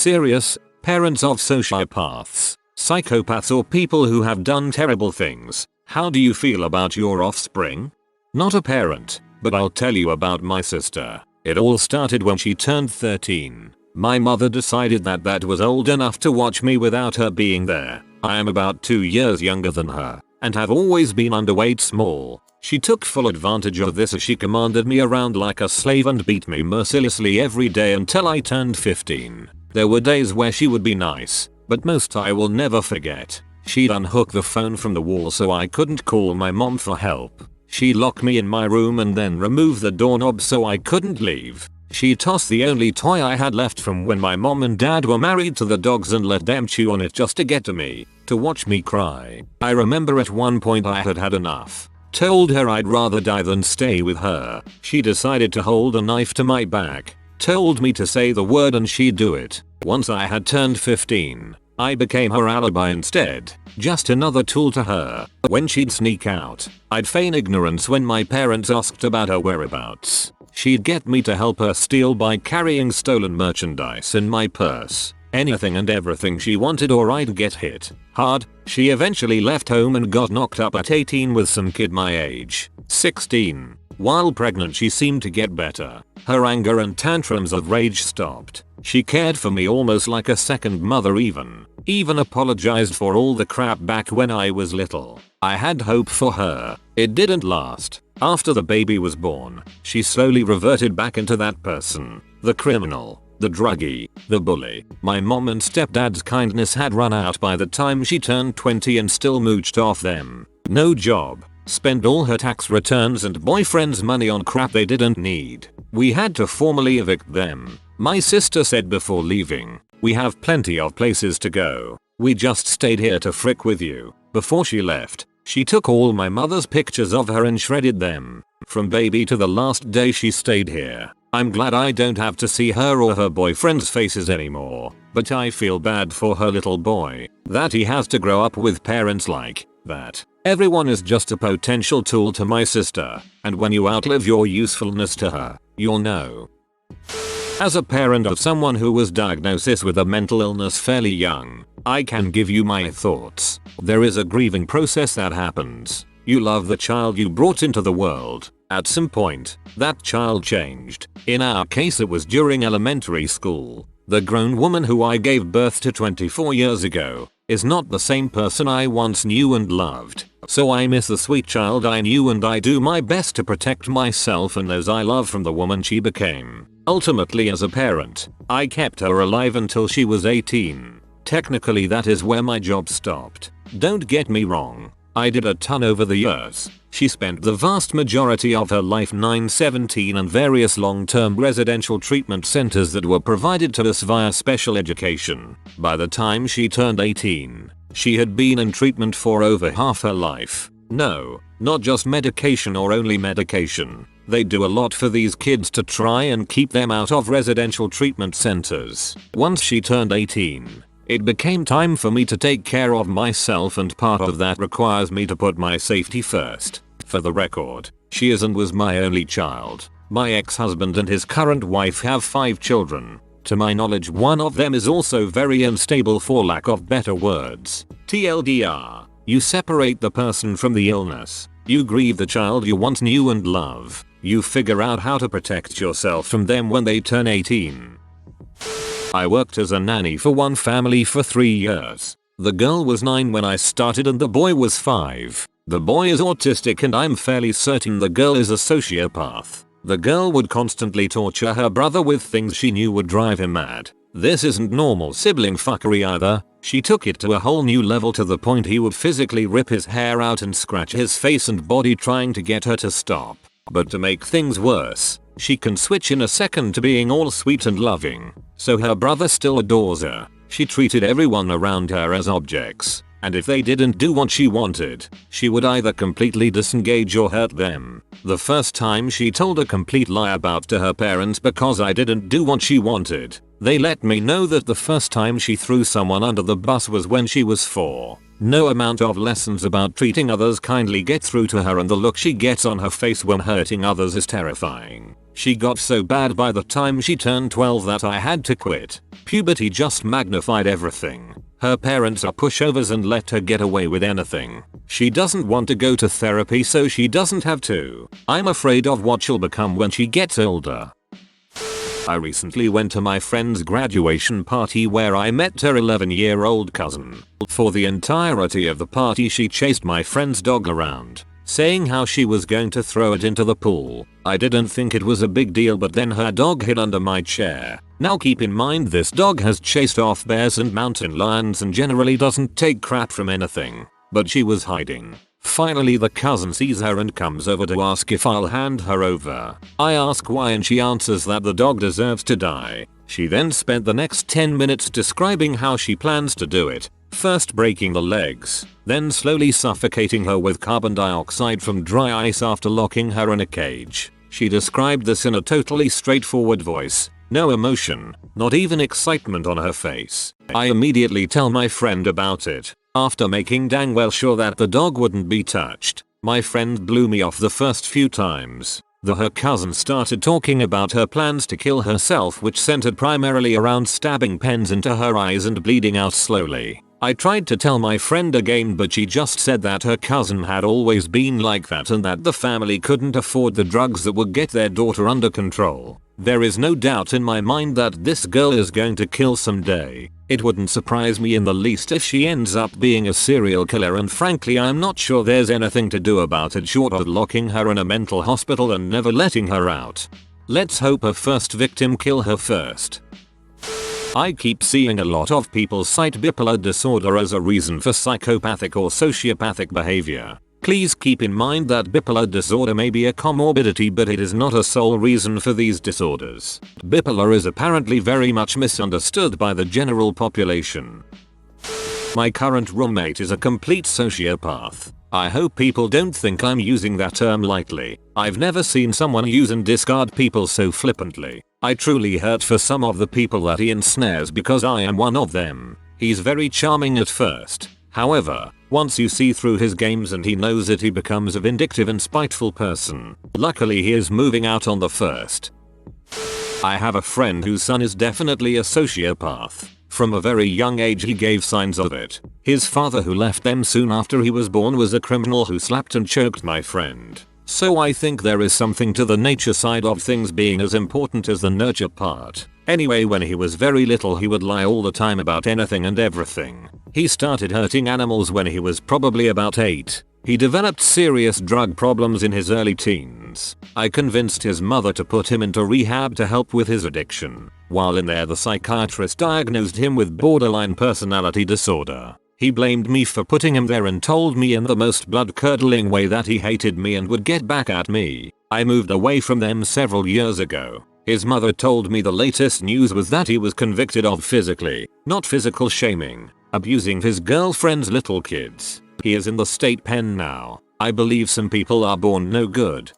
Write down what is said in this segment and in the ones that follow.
Serious, parents of sociopaths, psychopaths or people who have done terrible things, how do you feel about your offspring? Not a parent, but I'll tell you about my sister. It all started when she turned 13. My mother decided that was old enough to watch me without her being there. I am about 2 years younger than her, and have always been underweight small. She took full advantage of this as she commanded me around like a slave and beat me mercilessly every day until I turned 15. There were days where she would be nice, but most I will never forget. She'd unhook the phone from the wall so I couldn't call my mom for help. She'd lock me in my room and then remove the doorknob so I couldn't leave. She tossed the only toy I had left from when my mom and dad were married to the dogs and let them chew on it just to get to me, to watch me cry. I remember at one point I had had enough. Told her I'd rather die than stay with her. She decided to hold a knife to my back. Told me to say the word and she'd do it. Once I had turned 15, I became her alibi instead. Just another tool to her. When she'd sneak out, I'd feign ignorance when my parents asked about her whereabouts. She'd get me to help her steal by carrying stolen merchandise in my purse. Anything and everything she wanted or I'd get hit hard. She eventually left home and got knocked up at 18 with some kid my age, 16. While pregnant she seemed to get better. Her anger and tantrums of rage stopped. She cared for me almost like a second mother even apologized for all the crap back when I was little. I had hope for her. It didn't last. After the baby was born, she slowly reverted back into that person. The criminal, the druggie, the bully. My mom and stepdad's kindness had run out by the time she turned 20 and still mooched off them. No job. Spent all her tax returns and boyfriend's money on crap they didn't need. We had to formally evict them. My sister said before leaving, "We have plenty of places to go. We just stayed here to frick with you." Before she left, she took all my mother's pictures of her and shredded them. From baby to the last day she stayed here. I'm glad I don't have to see her or her boyfriend's faces anymore, but I feel bad for her little boy, that he has to grow up with parents like that. Everyone is just a potential tool to my sister, and when you outlive your usefulness to her, you'll know. As a parent of someone who was diagnosed with a mental illness fairly young, I can give you my thoughts. There is a grieving process that happens. You love the child you brought into the world. At some point, that child changed. In our case it was during elementary school. The grown woman who I gave birth to 24 years ago is not the same person I once knew and loved. So I miss the sweet child I knew and I do my best to protect myself and those I love from the woman she became. Ultimately as a parent, I kept her alive until she was 18. Technically that is where my job stopped. Don't get me wrong, I did a ton over the years. She spent the vast majority of her life 9-17 and various long-term residential treatment centers that were provided to us via special education. By the time she turned 18, she had been in treatment for over half her life. No, not just medication or only medication. They do a lot for these kids to try and keep them out of residential treatment centers. Once she turned 18, it became time for me to take care of myself and part of that requires me to put my safety first. For the record, she is and was my only child. My ex-husband and his current wife have 5 children. To my knowledge one of them is also very unstable for lack of better words. TLDR, you separate the person from the illness. You grieve the child you once knew and love. You figure out how to protect yourself from them when they turn 18. I worked as a nanny for one family for 3 years. The girl was 9 when I started and the boy was 5. The boy is autistic and I'm fairly certain the girl is a sociopath. The girl would constantly torture her brother with things she knew would drive him mad. This isn't normal sibling fuckery either. She took it to a whole new level to the point he would physically rip his hair out and scratch his face and body trying to get her to stop. But to make things worse, she can switch in a second to being all sweet and loving. So her brother still adores her. She treated everyone around her as objects, and if they didn't do what she wanted, she would either completely disengage or hurt them. The first time she told a complete lie about to her parents because I didn't do what she wanted. They let me know that the first time she threw someone under the bus was when she was 4. No amount of lessons about treating others kindly get through to her and the look she gets on her face when hurting others is terrifying. She got so bad by the time she turned 12 that I had to quit. Puberty just magnified everything. Her parents are pushovers and let her get away with anything. She doesn't want to go to therapy so she doesn't have to. I'm afraid of what she'll become when she gets older. I recently went to my friend's graduation party where I met her 11-year-old cousin. For the entirety of the party she chased my friend's dog around, saying how she was going to throw it into the pool. I didn't think it was a big deal, but then her dog hid under my chair. Now keep in mind this dog has chased off bears and mountain lions and generally doesn't take crap from anything. But she was hiding. Finally the cousin sees her and comes over to ask if I'll hand her over. I ask why and she answers that the dog deserves to die. She then spent the next 10 minutes describing how she plans to do it. First breaking the legs, then slowly suffocating her with carbon dioxide from dry ice after locking her in a cage. She described this in a totally straightforward voice. No emotion, not even excitement on her face. I immediately tell my friend about it. After making dang well sure that the dog wouldn't be touched, my friend blew me off the first few times. Her cousin started talking about her plans to kill herself, which centered primarily around stabbing pens into her eyes and bleeding out slowly. I tried to tell my friend again, but she just said that her cousin had always been like that and that the family couldn't afford the drugs that would get their daughter under control. There is no doubt in my mind that this girl is going to kill someday. It wouldn't surprise me in the least if she ends up being a serial killer, and frankly I'm not sure there's anything to do about it short of locking her in a mental hospital and never letting her out. Let's hope her first victim kill her first. I keep seeing a lot of people cite bipolar disorder as a reason for psychopathic or sociopathic behavior. Please keep in mind that bipolar disorder may be a comorbidity, but it is not a sole reason for these disorders. Bipolar is apparently very much misunderstood by the general population. My current roommate is a complete sociopath. I hope people don't think I'm using that term lightly. I've never seen someone use and discard people so flippantly. I truly hurt for some of the people that he ensnares because I am one of them. He's very charming at first. However, once you see through his games and he knows it, he becomes a vindictive and spiteful person. Luckily he is moving out on the 1st. I have a friend whose son is definitely a sociopath. From a very young age he gave signs of it. His father, who left them soon after he was born, was a criminal who slapped and choked my friend. So I think there is something to the nature side of things being as important as the nurture part. Anyway, when he was very little he would lie all the time about anything and everything. He started hurting animals when he was probably about 8. He developed serious drug problems in his early teens. I convinced his mother to put him into rehab to help with his addiction. While in there, the psychiatrist diagnosed him with borderline personality disorder. He blamed me for putting him there and told me in the most blood-curdling way that he hated me and would get back at me. I moved away from them several years ago. His mother told me the latest news was that he was convicted of physically, not physical shaming, abusing his girlfriend's little kids. He is in the state pen now. I believe some people are born no good.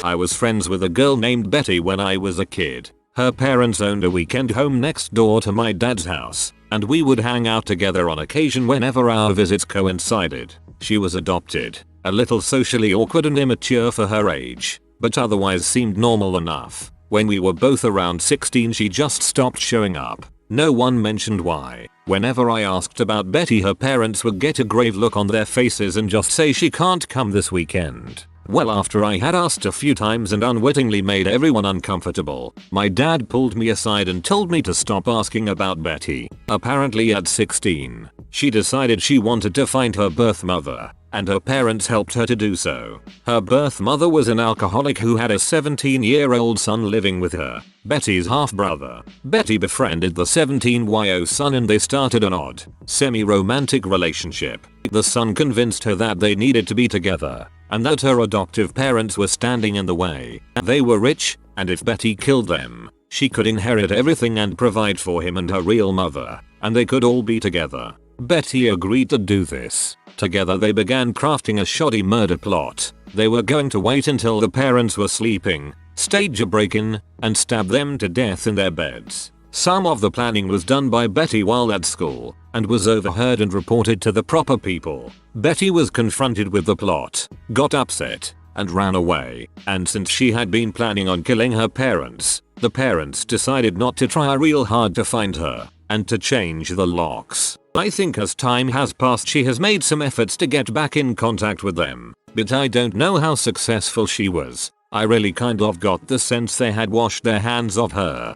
I was friends with a girl named Betty when I was a kid. Her parents owned a weekend home next door to my dad's house, and we would hang out together on occasion whenever our visits coincided. She was adopted, a little socially awkward and immature for her age, but otherwise seemed normal enough. When we were both around 16 she just stopped showing up. No one mentioned why. Whenever I asked about Betty, her parents would get a grave look on their faces and just say she can't come this weekend. Well, after I had asked a few times and unwittingly made everyone uncomfortable, my dad pulled me aside and told me to stop asking about Betty. Apparently at 16, she decided she wanted to find her birth mother, and her parents helped her to do so. Her birth mother was an alcoholic who had a 17-year-old son living with her, Betty's half-brother. Betty befriended the 17-year-old son and they started an odd, semi-romantic relationship. The son convinced her that they needed to be together, and that her adoptive parents were standing in the way. They were rich, and if Betty killed them, she could inherit everything and provide for him and her real mother, and they could all be together. Betty agreed to do this. Together they began crafting a shoddy murder plot. They were going to wait until the parents were sleeping, stage a break-in, and stab them to death in their beds. Some of the planning was done by Betty while at school, and was overheard and reported to the proper people. Betty was confronted with the plot, got upset, and ran away, and since she had been planning on killing her parents, the parents decided not to try real hard to find her and to change the locks. I think as time has passed she has made some efforts to get back in contact with them, but I don't know how successful she was. I really kind of got the sense they had washed their hands of her.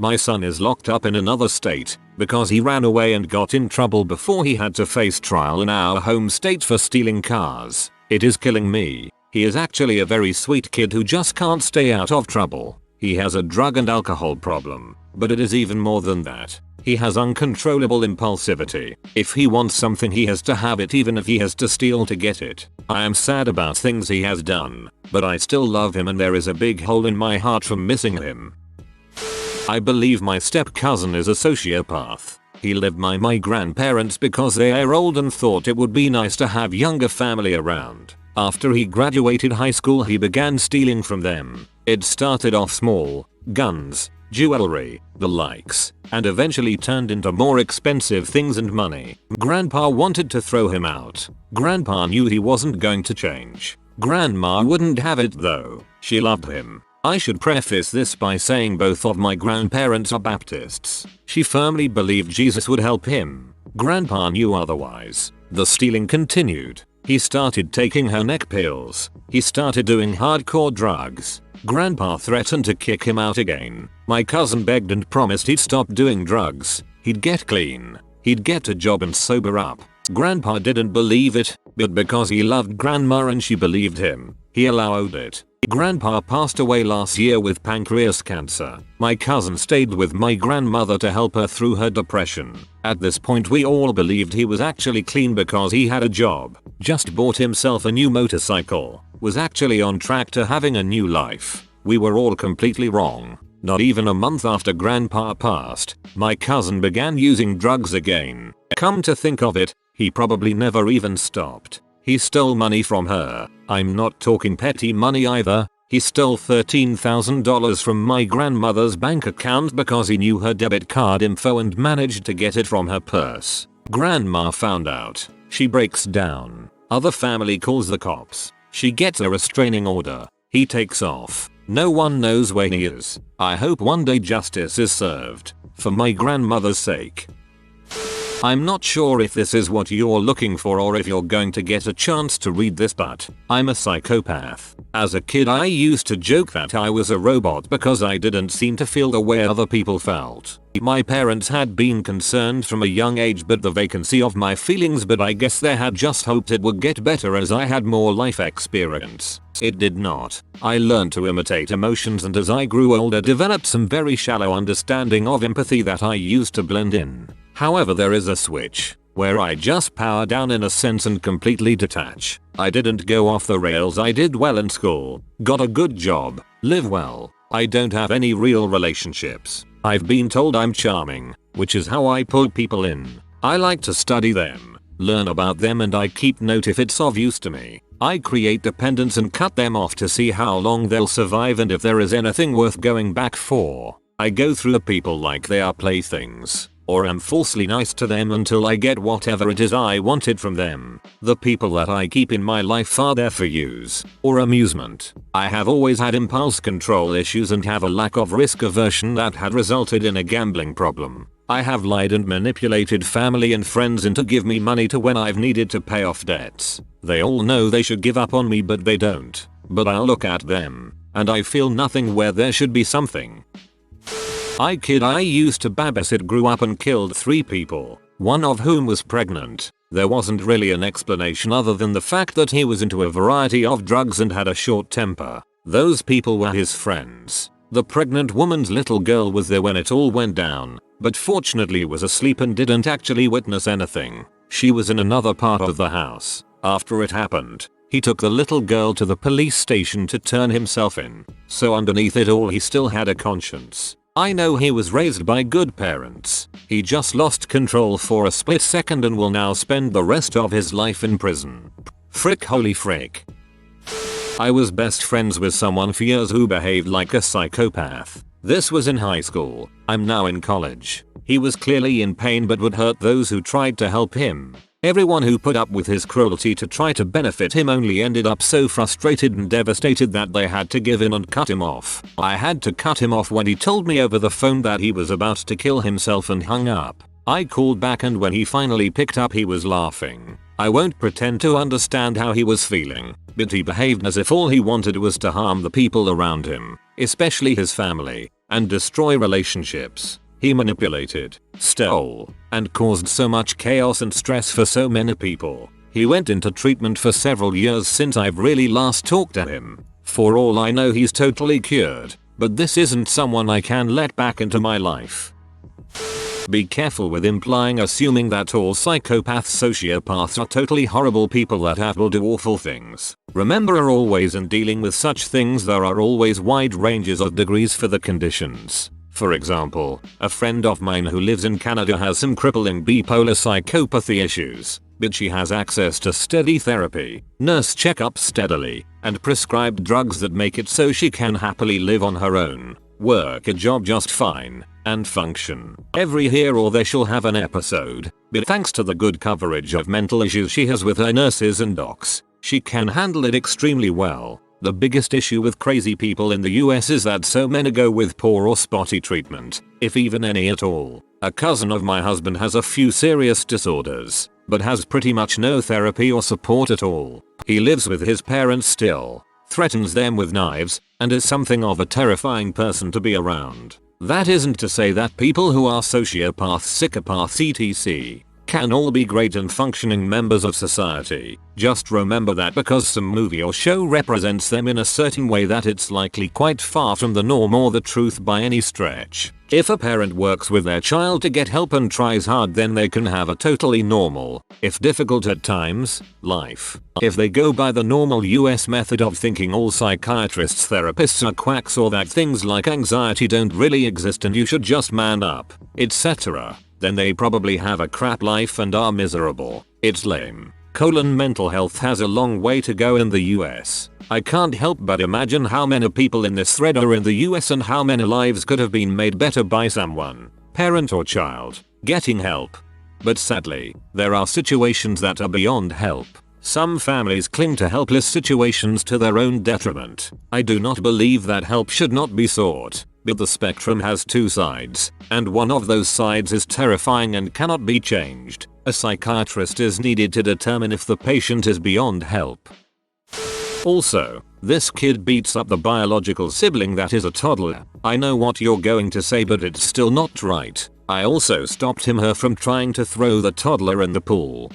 My son is locked up in another state because he ran away and got in trouble before he had to face trial in our home state for stealing cars. It is killing me. He is actually a very sweet kid who just can't stay out of trouble. He has a drug and alcohol problem, but it is even more than that. He has uncontrollable impulsivity. If he wants something he has to have it even if he has to steal to get it. I am sad about things he has done, but I still love him and there is a big hole in my heart from missing him. I believe my step cousin is a sociopath. He lived by my grandparents because they are old and thought it would be nice to have younger family around. After he graduated high school he began stealing from them. It started off small, guns, jewelry, the likes, and eventually turned into more expensive things and money. Grandpa wanted to throw him out. Grandpa knew he wasn't going to change. Grandma wouldn't have it though. She loved him. I should preface this by saying both of my grandparents are Baptists. She firmly believed Jesus would help him. Grandpa knew otherwise. The stealing continued. He started taking her neck pills. He started doing hardcore drugs. Grandpa threatened to kick him out again. My cousin begged and promised he'd stop doing drugs. He'd get clean. He'd get a job and sober up. Grandpa didn't believe it, but because he loved Grandma and she believed him, he allowed it. Grandpa passed away last year with pancreas cancer. My cousin stayed with my grandmother to help her through her depression. At this point we all believed he was actually clean because he had a job, just bought himself a new motorcycle, was actually on track to having a new life. We were all completely wrong. Not even a month after Grandpa passed, my cousin began using drugs again. Come to think of it, he probably never even stopped. He stole money from her. I'm not talking petty money either. He stole $13,000 from my grandmother's bank account because he knew her debit card info and managed to get it from her purse. Grandma found out. She breaks down. Other family calls the cops. She gets a restraining order. He takes off. No one knows where he is. I hope one day justice is served. For my grandmother's sake. I'm not sure if this is what you're looking for or if you're going to get a chance to read this, but I'm a psychopath. As a kid I used to joke that I was a robot because I didn't seem to feel the way other people felt. My parents had been concerned from a young age about the vacancy of my feelings, but I guess they had just hoped it would get better as I had more life experience. It did not. I learned to imitate emotions and as I grew older developed some very shallow understanding of empathy that I used to blend in. However, there is a switch where I just power down in a sense and completely detach. I didn't go off the rails. I did well in school, got a good job, live well. I don't have any real relationships. I've been told I'm charming, which is how I pull people in. I like to study them, learn about them, and I keep note if it's of use to me. I create dependence and cut them off to see how long they'll survive and if there is anything worth going back for. I go through people like they are playthings, or am falsely nice to them until I get whatever it is I wanted from them. The people that I keep in my life are there for use or amusement. I have always had impulse control issues and have a lack of risk aversion that had resulted in a gambling problem. I have lied and manipulated family and friends into give me money to when I've needed to pay off debts. They all know they should give up on me but they don't. But I'll look at them and I feel nothing where there should be something. I used to babysit, grew up and killed 3 people, one of whom was pregnant. There wasn't really an explanation other than the fact that he was into a variety of drugs and had a short temper. Those people were his friends. The pregnant woman's little girl was there when it all went down, but fortunately was asleep and didn't actually witness anything. She was in another part of the house. After it happened, he took the little girl to the police station to turn himself in. So underneath it all he still had a conscience. I know he was raised by good parents. He just lost control for a split second and will now spend the rest of his life in prison. Frick, holy frick. I was best friends with someone for years who behaved like a psychopath. This was in high school. I'm now in college. He was clearly in pain but would hurt those who tried to help him. Everyone who put up with his cruelty to try to benefit him only ended up so frustrated and devastated that they had to give in and cut him off. I had to cut him off when he told me over the phone that he was about to kill himself and hung up. I called back, and when he finally picked up he was laughing. I won't pretend to understand how he was feeling, but he behaved as if all he wanted was to harm the people around him, especially his family, and destroy relationships. He manipulated, stole, and caused so much chaos and stress for so many people. He went into treatment for several years since I've really last talked to him. For all I know he's totally cured, but this isn't someone I can let back into my life. Be careful with assuming that all psychopaths, sociopaths are totally horrible people that will do awful things. Remember, always in dealing with such things there are always wide ranges of degrees for the conditions. For example, a friend of mine who lives in Canada has some crippling bipolar psychopathy issues, but she has access to steady therapy, nurse checkups steadily, and prescribed drugs that make it so she can happily live on her own, work a job just fine, and function. Every here or there she'll have an episode, but thanks to the good coverage of mental issues she has with her nurses and docs, she can handle it extremely well. The biggest issue with crazy people in the US is that so many go with poor or spotty treatment, if even any at all. A cousin of my husband has a few serious disorders, but has pretty much no therapy or support at all. He lives with his parents still, threatens them with knives, and is something of a terrifying person to be around. That isn't to say that people who are sociopaths, psychopaths, etc. can all be great and functioning members of society. Just remember that because some movie or show represents them in a certain way that it's likely quite far from the norm or the truth by any stretch. If a parent works with their child to get help and tries hard, then they can have a totally normal, if difficult at times, life. If they go by the normal US method of thinking all psychiatrists, therapists are quacks, or that things like anxiety don't really exist and you should just man up, etc., then they probably have a crap life and are miserable. It's lame. Mental health has a long way to go in the US. I can't help but imagine how many people in this thread are in the US and how many lives could have been made better by someone, parent or child, getting help. But sadly, there are situations that are beyond help. Some families cling to helpless situations to their own detriment. I do not believe that help should not be sought, but the spectrum has two sides, and one of those sides is terrifying and cannot be changed. A psychiatrist is needed to determine if the patient is beyond help. Also, this kid beats up the biological sibling that is a toddler. I know what you're going to say, but it's still not right. I also stopped her from trying to throw the toddler in the pool.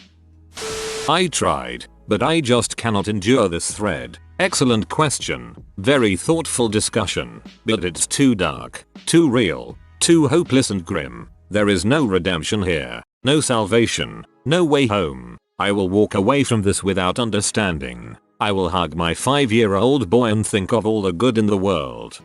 I tried, but I just cannot endure this thread. Excellent question. Very thoughtful discussion. But it's too dark, too real, too hopeless and grim. There is no redemption here. No salvation. No way home. I will walk away from this without understanding. I will hug my 5-year-old boy and think of all the good in the world.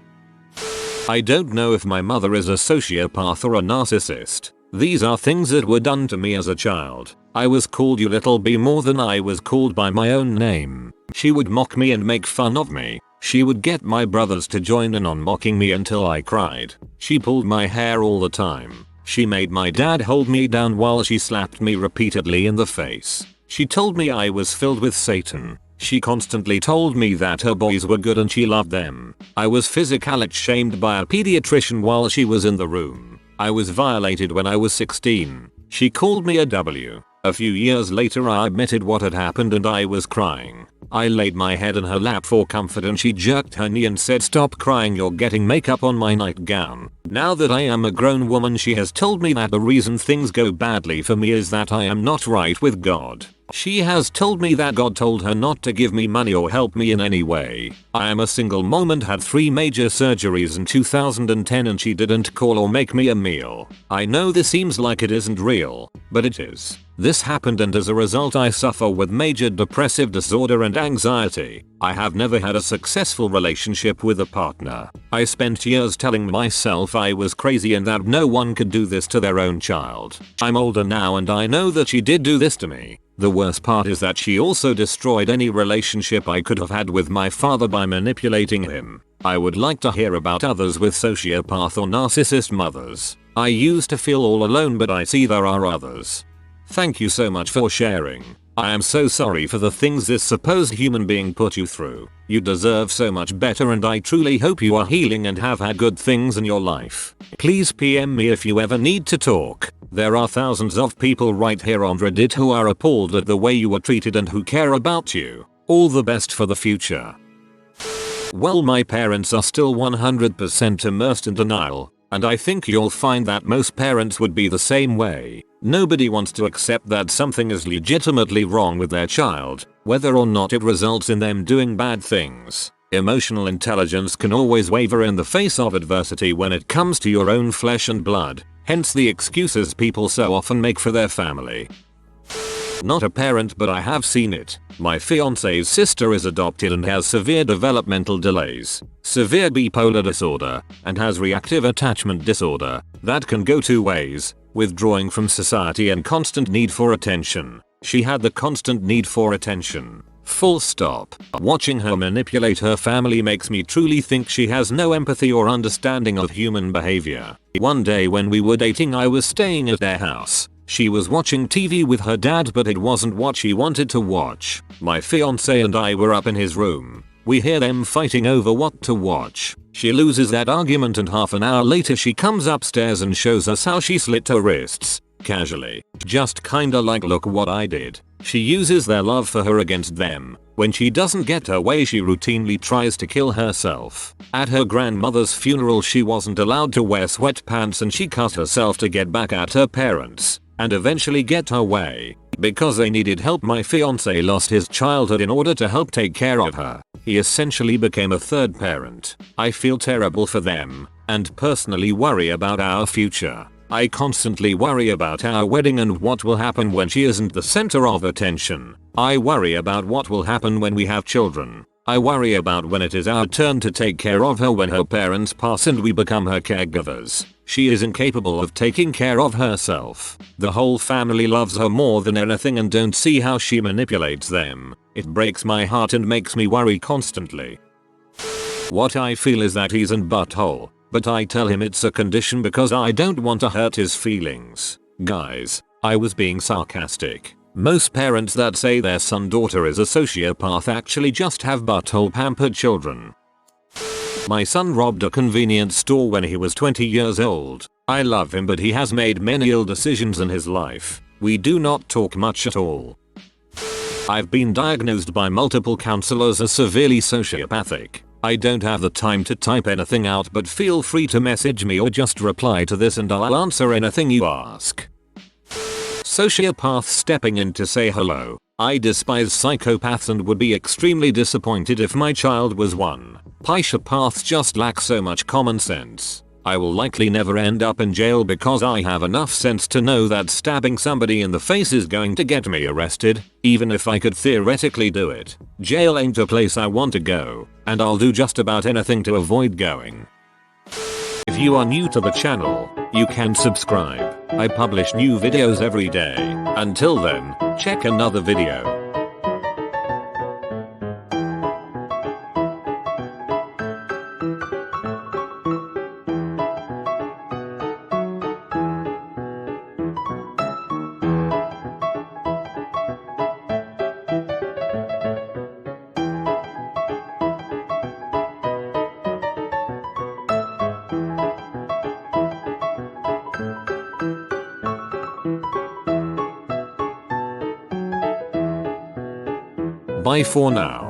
I don't know if my mother is a sociopath or a narcissist. These are things that were done to me as a child. I was called you little bee more than I was called by my own name. She would mock me and make fun of me. She would get my brothers to join in on mocking me until I cried. She pulled my hair all the time. She made my dad hold me down while she slapped me repeatedly in the face. She told me I was filled with Satan. She constantly told me that her boys were good and she loved them. I was physically shamed by a pediatrician while she was in the room. I was violated when I was 16. She called me a W. A few years later I admitted what had happened and I was crying. I laid my head in her lap for comfort and she jerked her knee and said, "Stop crying, you're getting makeup on my nightgown." Now that I am a grown woman, she has told me that the reason things go badly for me is that I am not right with God. She has told me that God told her not to give me money or help me in any way. I am a single mom and had 3 major surgeries in 2010 and she didn't call or make me a meal. I know this seems like it isn't real, but it is. This happened and as a result I suffer with major depressive disorder and anxiety. I have never had a successful relationship with a partner. I spent years telling myself I was crazy and that no one could do this to their own child. I'm older now and I know that she did do this to me. The worst part is that she also destroyed any relationship I could have had with my father by manipulating him. I would like to hear about others with sociopath or narcissist mothers. I used to feel all alone, but I see there are others. Thank you so much for sharing. I am so sorry for the things this supposed human being put you through. You deserve so much better and I truly hope you are healing and have had good things in your life. Please PM me if you ever need to talk. There are thousands of people right here on Reddit who are appalled at the way you were treated and who care about you. All the best for the future. Well, my parents are still 100% immersed in denial, and I think you'll find that most parents would be the same way. Nobody wants to accept that something is legitimately wrong with their child, whether or not it results in them doing bad things. Emotional intelligence can always waver in the face of adversity when it comes to your own flesh and blood, hence the excuses people so often make for their family. Not a parent, but I have seen it. My fiance's sister is adopted and has severe developmental delays, severe bipolar disorder, and has reactive attachment disorder. That can go two ways, withdrawing from society and constant need for attention. She had the constant need for attention. Full stop. Watching her manipulate her family makes me truly think she has no empathy or understanding of human behavior. One day when we were dating, I was staying at their house. She was watching TV with her dad, but it wasn't what she wanted to watch. My fiance and I were up in his room. We hear them fighting over what to watch. She loses that argument and half an hour later she comes upstairs and shows us how she slit her wrists. Casually. Just kinda like, look what I did. She uses their love for her against them. When she doesn't get her way, she routinely tries to kill herself. At her grandmother's funeral, she wasn't allowed to wear sweatpants and she cut herself to get back at her parents and eventually get her way. Because they needed help, my fiance lost his childhood in order to help take care of her. He essentially became a third parent. I feel terrible for them and personally worry about our future. I constantly worry about our wedding and what will happen when she isn't the center of attention. I worry about what will happen when we have children. I worry about when it is our turn to take care of her when her parents pass and we become her caregivers. She is incapable of taking care of herself. The whole family loves her more than anything and don't see how she manipulates them. It breaks my heart and makes me worry constantly. What I feel is that he's in butthole, but I tell him it's a condition because I don't want to hurt his feelings. Guys, I was being sarcastic. Most parents that say their son/daughter is a sociopath actually just have butthole pampered children. My son robbed a convenience store when he was 20 years old. I love him, but he has made many ill decisions in his life. We do not talk much at all. I've been diagnosed by multiple counselors as severely sociopathic. I don't have the time to type anything out, but feel free to message me or just reply to this and I'll answer anything you ask. Sociopath stepping in to say hello. I despise psychopaths and would be extremely disappointed if my child was one. Psychopaths just lack so much common sense. I will likely never end up in jail because I have enough sense to know that stabbing somebody in the face is going to get me arrested, even if I could theoretically do it. Jail ain't a place I want to go, and I'll do just about anything to avoid going. If you are new to the channel, you can subscribe. I publish new videos every day. Until then, check another video. Bye for now.